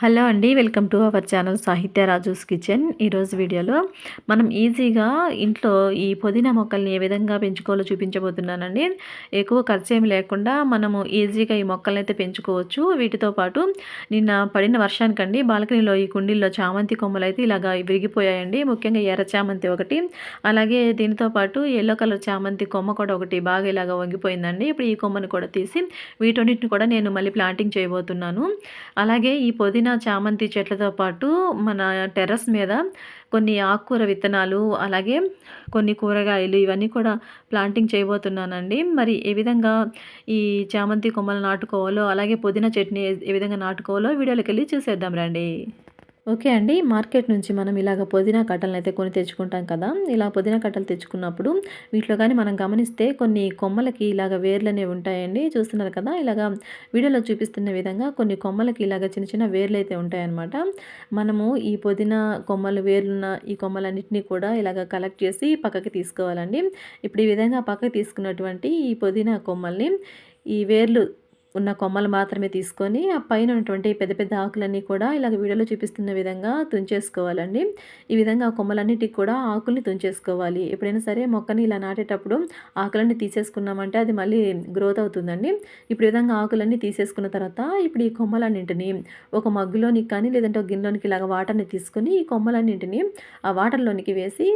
Hello అండి. Welcome to our channel సాహిత్య Raju's kitchen. ఈరోజు వీడియోలో మనం ఈజీగా ఇంట్లో ఈ పుదీనా మొక్కల్ని ఏ విధంగా పెంచుకోవాలో చూపించబోతున్నానండి. ఎక్కువ ఖర్చేమి లేకుండా మనము ఈజీగా ఈ మొక్కలనైతే పెంచుకోవచ్చు. వీటితో పాటు నిన్న పడిన వర్షానికండి బాల్కనీలో ఈ కుండీల్లో చామంతి కొమ్మలైతే ఇలాగా విరిగిపోయాయండి. ముఖ్యంగా ఎర్ర చామంతి ఒకటి, అలాగే దీనితో పాటు యెల్లో కలర్ చామంతి కొమ్మ కూడా ఒకటి బాగా ఇలాగా వంగిపోయిందండి. ఇప్పుడు ఈ కొమ్మని కూడా తీసి వీటన్నిటిని కూడా నేను మళ్ళీ ప్లాంటింగ్ చేయబోతున్నాను. అలాగే ఈ పుదీనా, చామంతి చెట్లతో పాటు మన టెర్రస్ మీద కొన్ని ఆకుకూర విత్తనాలు, అలాగే కొన్ని కూరగాయలు ఇవన్నీ కూడా ప్లాంటింగ్ చేయబోతున్నానండి. మరి ఏ విధంగా ఈ చామంతి కొమ్మలు నాటుకోవాలో, అలాగే పుదీనా చెట్టుని ఏ విధంగా నాటుకోవాలో వీడియోలోకెళ్ళి చూసేద్దాం రండి. ఓకే అండి. మార్కెట్ నుంచి మనం ఇలాగ పుదీనా కట్టలనైతే కొని తెచ్చుకుంటాం కదా! ఇలా పుదీనా కట్టలు తెచ్చుకున్నప్పుడు వీటిలో గాని మనం గమనిస్తే కొన్ని కొమ్మలకి ఇలాగ వేర్లనేవి ఉంటాయండి. చూస్తున్నారు కదా! ఇలాగా వీడియోలో చూపిస్తున్న విధంగా కొన్ని కొమ్మలకి ఇలాగ చిన్న చిన్న వేర్లయితే ఉంటాయన్నమాట. మనము ఈ పుదీనా కొమ్మలు వేర్లున్న ఈ కొమ్మలన్నిటిని కూడా ఇలాగ కలెక్ట్ చేసి పక్కకి తీసుకోవాలండి. ఇప్పుడు ఈ విధంగా పక్కకి తీసుకున్నటువంటి ఈ పుదీనా కొమ్మల్ని ఈ వేర్లు ఉన్న కొమ్మలు మాత్రమే తీసుకొని, ఆ పైన ఉన్నటువంటి పెద్ద పెద్ద ఆకులన్నీ కూడా ఇలాగ వీడియోలో చూపిస్తున్న విధంగా తుంచేసుకోవాలండి. ఈ విధంగా ఆ కొమ్మలన్నిటికి కూడా ఆకుల్ని తుంచేసుకోవాలి. ఎప్పుడైనా సరే మొక్కని ఇలా నాటేటప్పుడు ఆకులన్నీ తీసేసుకున్నామంటే అది మళ్ళీ గ్రోత్ అవుతుందండి. ఇప్పుడు ఈ విధంగా ఆకులన్నీ తీసేసుకున్న తర్వాత ఇప్పుడు ఈ కొమ్మలన్నింటిని ఒక మగ్గులోనికి కానీ, లేదంటే ఒక గిన్నెలోనికి ఇలాగ వాటర్‌ని తీసుకొని ఈ కొమ్మలన్నింటిని ఆ వాటర్‌లోనికి వేసి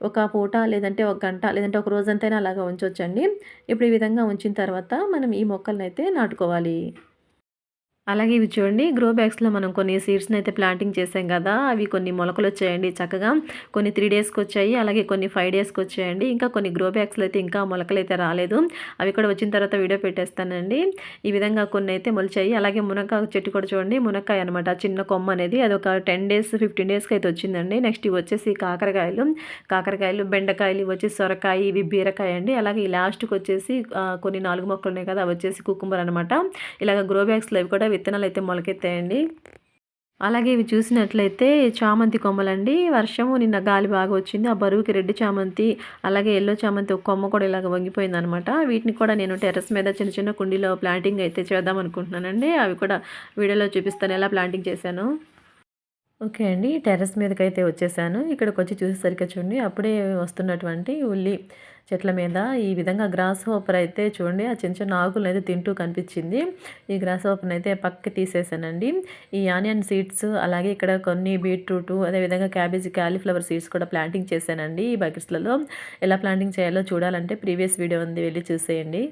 ఒక పూట, లేదంటే ఒక గంట, లేదంటే ఒక రోజంతైనా అలాగా ఉంచొచ్చండి. ఇప్పుడు ఈ విధంగా ఉంచిన తర్వాత మనం ఈ మొక్కలనైతే నాటుకోవాలి. అలాగే ఇవి చూడండి, గ్రో బ్యాగ్స్‌లో మనం కొన్ని సీడ్స్‌నైతే ప్లాంటింగ్ చేసాం గదా! అవి కొన్ని మొలకలొచ్చాయండి చక్కగా. కొన్ని 3 డేస్‌కొచ్చాయి. అలాగే కొన్ని 5 డేస్‌కొచ్చాయండి. ఇంకా కొన్ని గ్రో బ్యాగ్స్‌లో అయితే ఇంకా మొలకలైతే రాలేదు. అవి కూడా వచ్చిన తర్వాత వీడియో పెట్టేస్తానండి. ఈ విధంగా కొన్నైతే మొలిచాయి. అలాగే మునక్కాయ చెట్టు కూడా చూడండి, మునక్కాయ అనమాట. చిన్న కొమ్మ అనేది అదొక 10 డేస్, 15 డేస్‌కి అయితే వచ్చిందండి. నెక్స్ట్ ఇవొచ్చేసి కాకరకాయలు, బెండకాయలు, ఇవొచ్చేసి సొరకాయ, ఇవి బీరకాయ అండి. అలాగే ఈ లాస్ట్‌కొచ్చేసి కొన్ని 4 మొక్కలున్నాయి కదా! అవొచ్చేసి కుకుంబర్ అనమాట. ఇలాగ గ్రో బ్యాగ్స్‌లో ఇవి కూడా విత్తనాలైతే మొలకెత్తాయండి. అలాగే ఇవి చూసినట్లయితే చామంతి కొమ్మలండి. వర్షము నిన్న గాలి బాగా వచ్చింది. ఆ బరువుకి రెడ్ చామంతి, అలాగే యెల్లో చామంతి ఒక కొమ్మ కూడా ఇలాగ వంగిపోయిందనమాట. వీటిని కూడా నేను టెర్రస్ మీద చిన్న చిన్న కుండీలో ప్లాంటింగ్ అయితే చేద్దాం అనుకుంటున్నానండి. అవి కూడా వీడియోలో చూపిస్తాను ఎలా ప్లాంటింగ్ చేశానో. ఓకే అండి. టెర్రస్ మీదకైతే వచ్చేసాను. ఇక్కడికొచ్చి చూసేసరికి చూడండి, అప్పుడే వస్తున్నటువంటి ఉల్లి చెట్ల మీద ఈ విధంగా గ్రాస్ హోపర్ అయితే చూడండి, ఆ చిన్న చిన్న ఆకులనైతే తింటూ కనిపించింది. ఈ గ్రాస్ హోపర్‌నైతే పక్కకి తీసేసానండి. ఈ ఆనియన్ సీడ్స్, అలాగే ఇక్కడ కొన్ని బీట్రూటు, అదేవిధంగా క్యాబేజీ, కాలీఫ్లవర్ సీడ్స్ కూడా ప్లాంటింగ్ చేశానండి ఈ బకెట్స్‌లలో. ఎలా ప్లాంటింగ్ చేయాలో చూడాలంటే ప్రీవియస్ వీడియో ఉంది, వెళ్లి చూసేయండి.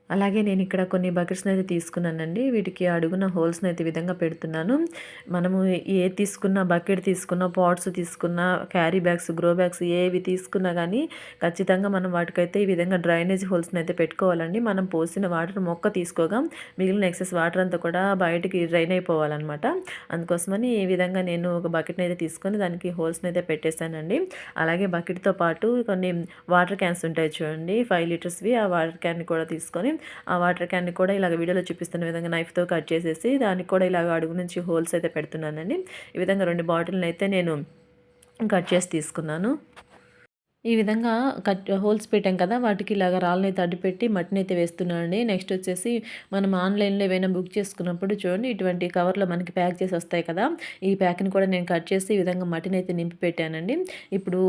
అలాగే నేనిక్కడ కొన్ని బకెట్స్‌నైతే తీసుకున్నానండి. వీటికి అడుగున హోల్స్‌నైతే ఈ విధంగా పెడుతున్నాను. మనము ఏది తీసుకున్నా, బకెట్ తీసుకున్నా, పాట్స్ తీసుకున్నా, క్యారీ బ్యాగ్స్, గ్రో బ్యాగ్స్ ఏవి తీసుకున్నా గానీ ఖచ్చితంగా మనం వాటికైతే ఈ విధంగా డ్రైనేజ్ హోల్స్‌నైతే పెట్టుకోవాలండి. మనం పోసిన వాటర్ మొక్క తీసుకోగా మిగిలిన ఎక్సెస్ వాటర్ అంతా కూడా బయటికి డ్రైన్ అయిపోవాలనమాట. అందుకోసమని ఈ విధంగా నేను ఒక బకెట్‌నైతే తీసుకొని దానికి హోల్స్‌నైతే పెట్టేశానండి. అలాగే బకెట్‌తో పాటు కొన్ని వాటర్ క్యాన్స్ ఉంటాయి చూడండి, 5 లీటర్స్‌వి. ఆ వాటర్ క్యాన్‌ని కూడా తీసుకొని ఆ వాటర్ క్యాన్‌ని కూడా ఇలాగ వీడియోలో చూపిస్తున్న విధంగా నైఫ్‌తో కట్ చేసేసి దానికి కూడా ఇలాగ అడుగు నుంచి హోల్స్ అయితే పెడుతున్నానండి. ఈ విధంగా 2 బాటిల్‌నైతే నేను కట్ చేసి తీసుకున్నాను. ఈ విధంగా హోల్స్ పెట్టాం కదా! వాటికి ఇలాగ రాళ్ళనైతే అడ్డుపెట్టి మట్టినైతే వేస్తున్నానండి. నెక్స్ట్ వచ్చేసి మనం ఆన్‌లైన్‌లో ఏవైనా బుక్ చేసుకున్నప్పుడు చూడండి, ఇటువంటి కవర్‌లో మనకి ప్యాక్ చేసి వస్తాయి కదా! ఈ ప్యాక్‌ని కూడా నేను కట్ చేసి ఈ విధంగా మట్టినైతే నింపి పెట్టానండి. ఇప్పుడు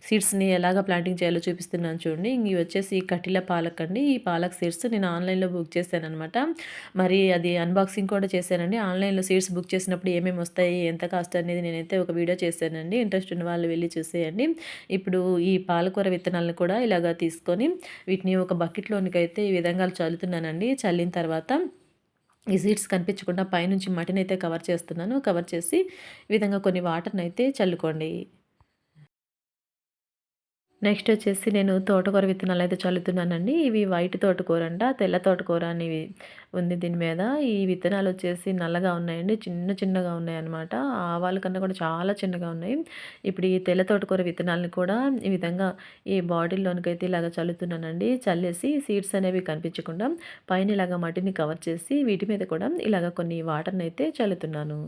సీడ్స్‌ని ఎలాగా ప్లాంటింగ్ చేయాలో చూపిస్తున్నాను చూడండి. ఇవి వచ్చేసి కటిల పాలక్ అండి. ఈ పాలక్ సీడ్స్ నేను ఆన్‌లైన్‌లో బుక్ చేశాననమాట. మరి అది అన్బాక్సింగ్ కూడా చేశానండి. ఆన్‌లైన్‌లో సీడ్స్ బుక్ చేసినప్పుడు ఏమేమి వస్తాయి, ఎంత కాస్ట్ అనేది నేనైతే ఒక వీడియో చేశానండి. ఇంట్రెస్ట్ ఉన్న వాళ్ళు వెళ్లి చూసేయండి. ఇప్పుడు ఈ పాలకూర విత్తనాలను కూడా ఇలాగా తీసుకొని వీటిని ఒక బకెట్‌లోనికైతే ఈ విధంగా చల్లుతున్నానండి. చల్లిన తర్వాత ఈ సీడ్స్ కనిపించకుండా పైనుంచి మట్టినైతే కవర్ చేస్తున్నాను. కవర్ చేసి ఈ విధంగా కొన్ని వాటర్‌నైతే చల్లుకోండి. నెక్స్ట్ వచ్చేసి నేను తోటకూర విత్తనాలైతే చల్లుతున్నానండి. ఇవి వైట్ తోటకూర అంట. తెల్ల తోటకూర అని ఉంది దీని మీద. ఈ విత్తనాలు వచ్చేసి నల్లగా ఉన్నాయండి. చిన్న చిన్నగా ఉన్నాయన్నమాట. ఆవాల కన్నా కూడా చాలా చిన్నగా ఉన్నాయి. ఇప్పుడు ఈ తెల్ల తోటకూర విత్తనాలను కూడా ఈ విధంగా ఈ బాటిల్‌లోనికైతే ఇలాగ చల్లుతున్నానండి. చల్లేసి సీడ్స్ అనేవి కనిపించకుండా పైన ఇలాగ మట్టిని కవర్ చేసి వీటి మీద కూడా ఇలాగ కొన్ని వాటర్‌నైతే చల్లుతున్నాను.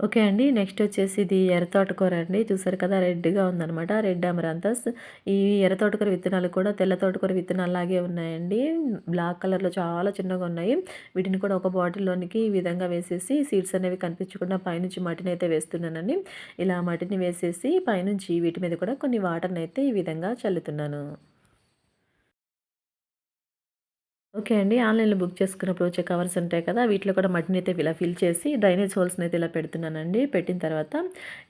ఓకే అండి. నెక్స్ట్ వచ్చేసి ఇది ఎర్ర తోటకూర అండి. చూసారు కదా రెడ్‌గా ఉందనమాట. రెడ్ అమరాంతస్. ఈ ఎర్ర తోటకూర విత్తనాలు కూడా తెల్ల తోటకూర విత్తనాల్లాగే ఉన్నాయండి. బ్లాక్ కలర్‌లో చాలా చిన్నగా ఉన్నాయి. వీటిని కూడా ఒక బాటిల్‌లోనికి ఈ విధంగా వేసేసి సీడ్స్ అనేవి కనిపించకుండా పైనుంచి మట్టినైతే వేస్తున్నానండి. ఇలా మట్టిని వేసేసి పైనుంచి వీటి మీద కూడా కొన్ని వాటర్‌నైతే ఈ విధంగా చల్లుతున్నాను. ఓకే అండి. ఆన్‌లైన్‌లో బుక్ చేసుకున్నప్పుడు వచ్చే కవర్స్ ఉంటాయి కదా! వీటిలో కూడా మట్టినైతే ఇలా ఫిల్ చేసి డ్రైనేజ్ హోల్స్‌నైతే ఇలా పెడుతున్నానండి. పెట్టిన తర్వాత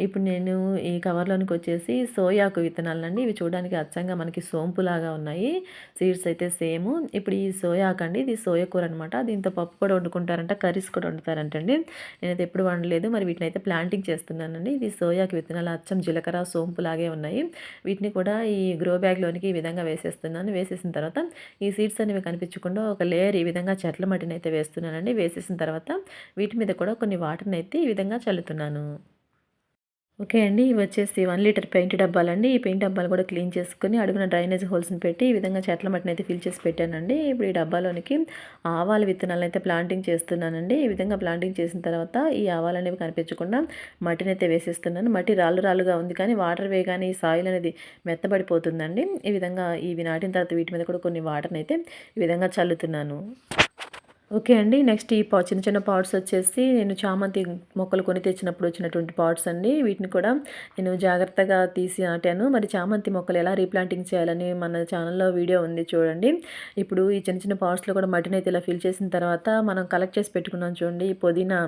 ఇప్పుడు నేను ఈ కవర్‌లోనికొచ్చేసి సోయాకు విత్తనాలండి. ఇవి చూడడానికి అచ్చంగా మనకి సోంపులాగా ఉన్నాయి. సీడ్స్ అయితే సేము. ఇప్పుడు ఈ సోయాకండి ఇది సోయా కూర అనమాట. దీంతో పప్పు కూడా వండుకుంటారంట. కర్రీస్ కూడా వండుతారంటండి. నేనైతే ఎప్పుడు వండలేదు. మరి వీటినైతే ప్లాంటింగ్ చేస్తున్నానండి. ఇది సోయాకు విత్తనాలు అచ్చం జీలకర్ర, సోంపులాగే ఉన్నాయి. వీటిని కూడా ఈ గ్రో బ్యాగ్‌లోనికి ఈ విధంగా వేసేస్తున్నాను. వేసేసిన తర్వాత ఈ సీడ్స్ అనేవి కనిపించకుండా ఒక లేయర్ ఈ విధంగా చెట్ల మట్టినైతే వేస్తున్నానండి. వేసేసిన తర్వాత వీటి మీద కూడా కొన్ని వాటర్‌నైతే ఈ విధంగా చల్లుతున్నాను. ఓకే అండి. ఇవొచ్చేసి 1 లీటర్ పెయింట్ డబ్బాలండి. ఈ పెయింట్ డబ్బాలు కూడా క్లీన్ చేసుకొని అడుగున డ్రైనేజ్ హోల్స్‌ని పెట్టి ఈ విధంగా చెట్ల మట్టినైతే ఫిల్ చేసి పెట్టానండి. ఇప్పుడు ఈ డబ్బాలోనికి ఆవాల విత్తనాలనైతే ప్లాంటింగ్ చేస్తున్నానండి. ఈ విధంగా ప్లాంటింగ్ చేసిన తర్వాత ఈ ఆవాలనేవి కనిపించకుండా మట్టినైతే వేసేస్తున్నాను. మట్టి రాళ్ళు రాళ్ళుగా ఉంది కానీ వాటర్ వేయగానే ఈ సాయిల్ అనేది మెత్తబడిపోతుందండి. ఈ విధంగా ఇవి నాటిన తర్వాత వీటి మీద కూడా కొన్ని వాటర్‌నైతే ఈ విధంగా చల్లుతున్నాను. ఓకే అండి. నెక్స్ట్ ఈ చిన్న చిన్న పాట్స్ వచ్చేసి నేను చామంతి మొక్కలు కొని తెచ్చినప్పుడు వచ్చినటువంటి పాట్స్ అండి. వీటిని కూడా నేను జాగ్రత్తగా తీసి నాటాను. మరి చామంతి మొక్కలు ఎలా రీప్లాంటింగ్ చేయాలని మన ఛానల్‌లో వీడియో ఉంది చూడండి. ఇప్పుడు ఈ చిన్న చిన్న పాట్స్‌లో కూడా మట్టినైతే ఇలా ఫిల్ చేసిన తర్వాత మనం కలెక్ట్ చేసి పెట్టుకున్నాం చూడండి. ఈ పుదీనా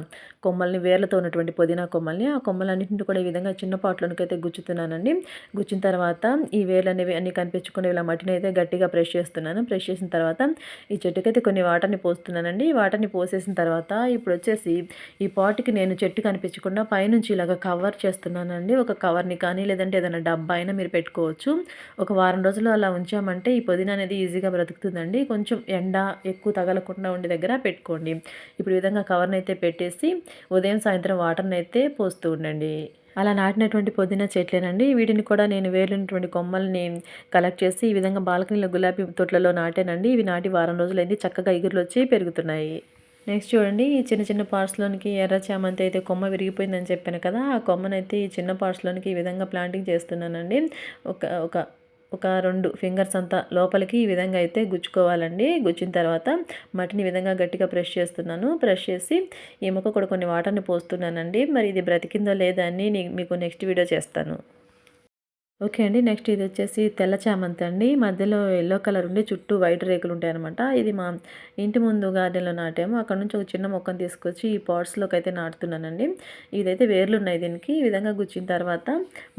కొమ్మల్ని వేర్లతో ఉన్నటువంటి పుదీనా కొమ్మల్ని, ఆ కొమ్మలన్నింటిని కూడా ఈ విధంగా చిన్న పాట్‌లోనికైతే గుచ్చుతున్నానండి. గుచ్చిన తర్వాత ఈ వేర్లనేవి అన్నీ కనిపించకుండా ఇలా మట్టినైతే గట్టిగా ప్రెస్ చేస్తున్నాను. ప్రెస్ చేసిన తర్వాత ఈ చెట్టుకైతే కొన్ని వాటర్‌ని పోస్తున్నానండి. వాటర్‌ని పోసేసిన తర్వాత ఇప్పుడొచ్చేసి ఈ పాట్‌కి నేను చెట్టు కనిపించకుండా పైనుంచి ఇలాగ కవర్ చేస్తున్నానండి. ఒక కవర్‌ని కానీ లేదంటే ఏదైనా డబ్బా అయినా మీరు పెట్టుకోవచ్చు. ఒక వారం రోజులు అలా ఉంచామంటే ఈ పుదీనా అనేది ఈజీగా బ్రతుకుతుందండి. కొంచెం ఎండ ఎక్కువ తగలకుండా ఉండే దగ్గర పెట్టుకోండి. ఇప్పుడు ఈ విధంగా కవర్‌నైతే పెట్టేసి ఉదయం, సాయంత్రం వాటర్‌నైతే పోస్తూ ఉండండి. అలా నాటినటువంటి పుదీనా చెట్లేనండి. వీటిని కూడా నేను వేర్లున్నటువంటి కొమ్మల్ని కలెక్ట్ చేసి ఈ విధంగా బాల్కనీలో గులాబీ తొట్లలో నాటానండి. ఇవి నాటి వారం రోజులైంది. చక్కగా ఇగుర్లొచ్చి పెరుగుతున్నాయి. నెక్స్ట్ చూడండి ఈ చిన్న చిన్న పార్ట్స్‌లోనికి ఎర్ర చామంతి అయితే కొమ్మ విరిగిపోయిందని చెప్పాను కదా! ఆ కొమ్మనైతే ఈ చిన్న పార్ట్స్‌లోనికి ఈ విధంగా ప్లాంటింగ్ చేస్తున్నానండి. ఒక ఒక ఒక 2 ఫింగర్స్ అంతా లోపలికి ఈ విధంగా అయితే గుచ్చుకోవాలండి. గుచ్చిన తర్వాత మట్టిని ఈ విధంగా గట్టిగా ప్రెస్ చేస్తున్నాను. ప్రెస్ చేసి ఈ మొక్క కూడా కొన్ని వాటర్‌ని పోస్తున్నానండి. మరి ఇది బ్రతికిందో లేదా అని మీకు నెక్స్ట్ వీడియో చేస్తాను. ఓకే అండి. నెక్స్ట్ ఇదొచ్చేసి తెల్ల చామంతి అండి. మధ్యలో యెల్లో కలర్ ఉండి చుట్టూ వైట్ రేకులుంటాయనమాట. ఇది మా ఇంటి ముందు గార్డెన్‌లో నాటాము. అక్కడ నుంచి ఒక చిన్న మొక్కను తీసుకొచ్చి ఈ పాట్స్‌లోకైతే నాటుతున్నానండి. ఇదైతే వేర్లున్నాయి దీనికి. ఈ విధంగా గుచ్చిన తర్వాత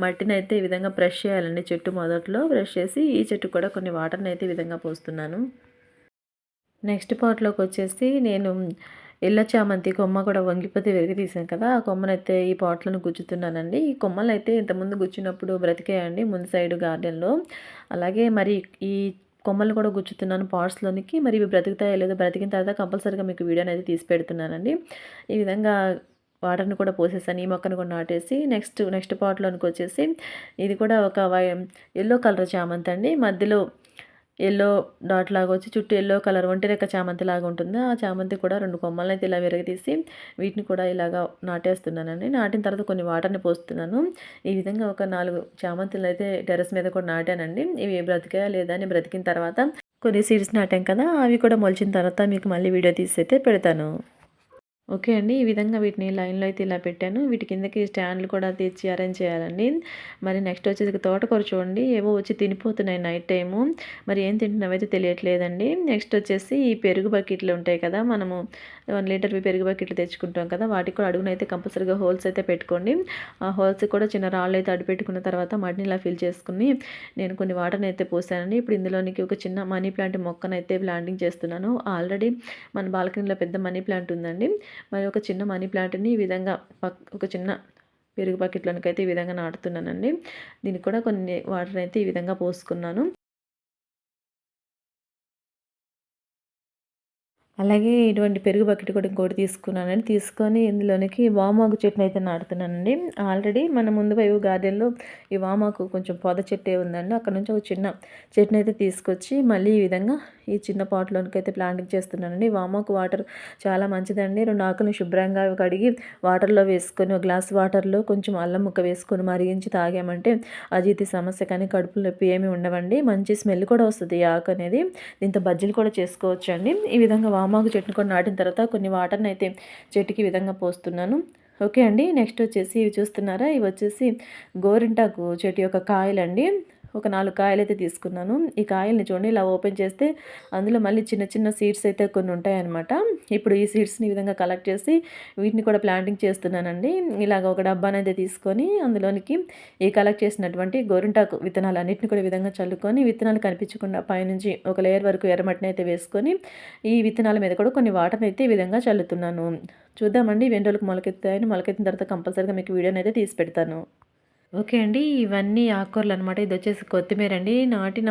మట్టినైతే ఈ విధంగా ప్రెస్ చేయాలండి చెట్టు మొదట్లో. ప్రెస్ చేసి ఈ చెట్టుకు కూడా కొన్ని వాటర్‌నైతే ఈ విధంగా పోస్తున్నాను. నెక్స్ట్ పాట్‌లోకొచ్చేసి నేను ఎల్లో చామంతి కొమ్మ కూడా వంగిపోతే విరగదీశాను కదా! ఆ కొమ్మనైతే ఈ పాట్‌లోని గుచ్చుతున్నానండి. ఈ కొమ్మలైతే ఇంతకుముందు గుచ్చినప్పుడు బ్రతికాయండి ముందు సైడ్ గార్డెన్‌లో. అలాగే మరి ఈ కొమ్మలను కూడా గుచ్చుతున్నాను పాట్స్‌లోనికి. మరి ఇవి బ్రతుకుతాయో లేదో బ్రతికిన తర్వాత కంపల్సరీగా మీకు వీడియో అనేది తీసి పెడుతున్నానండి. ఈ విధంగా వాటర్‌ని కూడా పోసేసాను. ఈ మొక్కను కూడా నాటేసి నెక్స్ట్ పాట్‌లోనికొచ్చేసి ఇది కూడా ఒక యెల్లో కలర్ చామంతి అండి. మధ్యలో యెల్లో డాట్ లాగా వచ్చి చుట్టూ యెల్లో కలర్ ఒంటి రెక్క చామంతి లాగా ఉంటుంది. ఆ చామంతి కూడా 2 కొమ్మలనైతే ఇలా విరగదీసి వీటిని కూడా ఇలాగా నాటేస్తున్నానండి. నాటిన తర్వాత కొన్ని వాటర్‌ని పోస్తున్నాను. ఈ విధంగా ఒక 4 చామంతులనైతే టెర్రస్ మీద కూడా నాటానండి. ఇవి బ్రతికాయా లేదా అని బ్రతికిన తర్వాత కొన్ని సీడ్స్ నాటాం కదా! అవి కూడా మొలిచిన తర్వాత మీకు మళ్ళీ వీడియో తీసైతే పెడతాను. ఓకే అండి. ఈ విధంగా వీటిని లైన్‌లో అయితే ఇలా పెట్టాను. వీటి కిందకి స్టాండ్‌లు కూడా తెచ్చి అరేంజ్ చేయాలండి. మరి నెక్స్ట్ వచ్చేసి తోటకూర చూడండి. ఏవో వచ్చి తినిపోతున్నాయి నైట్ టైము. మరి ఏం తింటున్నావైతే తెలియట్లేదండి. నెక్స్ట్ వచ్చేసి ఈ పెరుగు బకెట్లు ఉంటాయి కదా! మనము 1 లీటర్‌వి పెరుగు బకెట్లు తెచ్చుకుంటాం కదా! వాటికి కూడా అడుగునైతే కంపల్సరీగా హోల్స్ అయితే పెట్టుకోండి. ఆ హోల్స్‌కి కూడా చిన్న రాళ్ళైతే అడ్డుపెట్టుకున్న తర్వాత మట్టిని ఇలా ఫిల్ చేసుకొని నేను కొన్ని వాటర్‌ని అయితే పోసానండి. ఇప్పుడు ఇందులోనికి ఒక చిన్న మనీ ప్లాంట్ మొక్కనైతే ప్లాంటింగ్ చేస్తున్నాను. ఆల్రెడీ మన బాల్కనీలో పెద్ద మనీ ప్లాంట్ ఉందండి. మరి ఒక చిన్న మనీ ప్లాంట్‌ని ఈ విధంగా ఒక చిన్న పెరుగు బకెట్‌లోనికైతే ఈ విధంగా నాటుతున్నానండి. దీనికి కూడా కొన్ని వాటర్ అయితే ఈ విధంగా పోసుకున్నాను. అలాగే ఇటువంటి పెరుగు బకెట్ కూడా ఇంకోటి తీసుకున్నానండి. తీసుకొని ఇందులోనికి వామాకు చెట్టుని అయితే నాటుతున్నానండి. ఆల్రెడీ మన ముందు వైపు గార్డెన్‌లో ఈ వామాకు కొంచెం పొద చెట్టే ఉందండి. అక్కడ నుంచి ఒక చిన్న చెట్టుని అయితే తీసుకొచ్చి మళ్ళీ ఈ విధంగా ఈ చిన్న పాట్‌లోనికి అయితే ప్లాంటింగ్ చేస్తున్నానండి. వామాకు వాటర్ చాలా మంచిదండి. 2 ఆకులను శుభ్రంగా కడిగి వాటర్‌లో వేసుకొని ఒక గ్లాస్ వాటర్‌లో కొంచెం అల్లం ముక్క వేసుకొని మరిగించి తాగామంటే అజీర్తి సమస్య కానీ కడుపులో నొప్పి ఏమి ఉండవండి. మంచి స్మెల్ కూడా వస్తది ఈ ఆకు అనేది. దీంతో బజ్జీలు కూడా చేసుకోవచ్చండి. ఈ విధంగా వామాకు చెట్టుని కూడా నాటిన తర్వాత కొన్ని వాటర్‌ని అయితే చెట్టుకి ఈ విధంగా పోస్తున్నాను. ఓకే అండి. నెక్స్ట్ వచ్చేసి ఇవి చూస్తున్నారా? ఇవి వచ్చేసి గోరింటాకు చెట్టు యొక్క కాయలండి. ఒక 4 కాయలైతే తీసుకున్నాను. ఈ కాయల్ని చూడండి ఇలా ఓపెన్ చేస్తే అందులో మళ్ళీ చిన్న చిన్న సీడ్స్ అయితే కొన్ని ఉంటాయన్నమాట. ఇప్పుడు ఈ సీడ్స్‌ని ఈ విధంగా కలెక్ట్ చేసి వీటిని కూడా ప్లాంటింగ్ చేస్తున్నానండి. ఇలాగ ఒక డబ్బానైతే తీసుకొని అందులోనికి ఈ కలెక్ట్ చేసినటువంటి గోరింటాకు విత్తనాలన్నిటిని కూడా ఈ విధంగా చల్లుకొని విత్తనాలు కనిపించకుండా పైనుంచి ఒక లేయర్ వరకు ఎర్రమట్టిని అయితే వేసుకొని ఈ విత్తనాల మీద కూడా కొన్ని వాటర్‌ని అయితే ఈ విధంగా చల్లుతున్నాను. చూద్దామండి ఇవి ఎన్ని రోజులకు మొలకెత్తుతాయని. మొలకెత్తిన తర్వాత కంపల్సరీగా మీకు వీడియోనైతే తీసి పెడతాను. ఓకే అండి. ఇవన్నీ ఆకుకూరలనమాట. ఇదొచ్చేసి కొత్తిమీరండి. నాటిన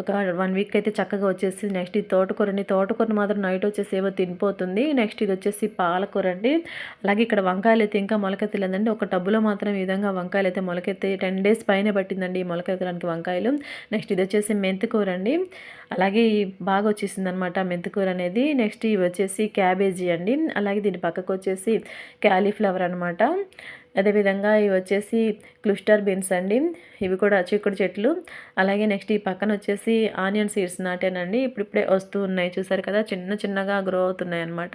ఒక 1 వీక్ అయితే చక్కగా వచ్చేసింది. నెక్స్ట్ ఇది తోటకూరండి. తోటకూరని మాత్రం నైట్ వచ్చేసి ఏవో తినిపోతుంది. నెక్స్ట్ ఇదొచ్చేసి పాలకూరండి. అలాగే ఇక్కడ వంకాయలైతే ఇంకా మొలకెత్తలేదండి. ఒక టబ్బులో మాత్రం ఈ విధంగా వంకాయలైతే మొలకెత్తాయి. 10 డేస్ పైనే పట్టిందండి ఈ మొలకెత్తడానికి వంకాయలు. నెక్స్ట్ ఇదొచ్చేసి మెంతికూరండి. అలాగే బాగా వచ్చేసిందనమాట మెంతికూర అనేది. నెక్స్ట్ ఇవి వచ్చేసి క్యాబేజీ అండి. అలాగే దీని పక్కకొచ్చేసి క్యాలీఫ్లవర్ అనమాట. అదేవిధంగా ఇవి వచ్చేసి క్లస్టర్ బీన్స్ అండి. ఇవి కూడా చిక్కుడు చెట్లు. అలాగే నెక్స్ట్ ఈ పక్కన వచ్చేసి ఆనియన్ సీడ్స్ నాటానండి. ఇప్పుడిప్పుడే వస్తూ ఉన్నాయి చూసారు కదా! చిన్న చిన్నగా గ్రో అవుతున్నాయి అనమాట.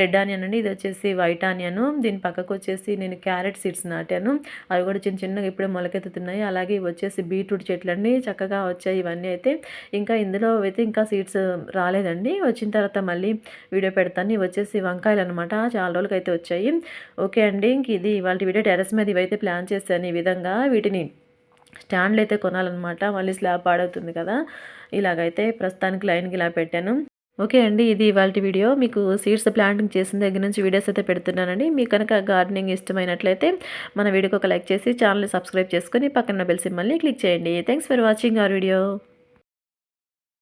రెడ్ ఆనియన్ అండి. ఇది వచ్చేసి వైట్ ఆనియన్. దీని పక్కకు వచ్చేసి నేను క్యారెట్ సీడ్స్ నాటాను. అవి కూడా చిన్న చిన్నగా ఇప్పుడే మొలకెత్తుతున్నాయి. అలాగే ఇవి వచ్చేసి బీట్రూట్ చెట్లు అండి. చక్కగా వచ్చాయి ఇవన్నీ అయితే. ఇంకా ఇందులో అయితే ఇంకా సీడ్స్ రాలేదండి. వచ్చిన తర్వాత మళ్ళీ వీడియో పెడతాను. ఇవి వచ్చేసి వంకాయలు అనమాట. చాలా రోజులకైతే వచ్చాయి. ఓకే అండి. ఇంక ఇది ఇవాల్టి వీడియో. టెర్రస్ మీద ఇవైతే ప్లాన్ చేశాను ఈ విధంగా. వీటిని స్టాండ్లు అయితే కొనాలన్నమాట. మళ్ళీ స్లాబ్ పాడవుతుంది కదా! ఇలాగైతే ప్రస్తుతానికి లైన్‌కి ఇలా పెట్టాను. ఓకే అండి. ఇది ఇవాల్టి వీడియో. మీకు సీడ్స్ ప్లాంటింగ్ చేసిన దగ్గర నుంచి వీడియోస్ అయితే పెడుతున్నానండి. మీకు కనుక గార్డెనింగ్ ఇష్టమైనట్లయితే మన వీడియోకి ఒక లైక్ చేసి ఛానల్‌ని సబ్స్క్రైబ్ చేసుకొని పక్కన బెల్ సింబల్‌ని క్లిక్ చేయండి. Thanks for watching our video.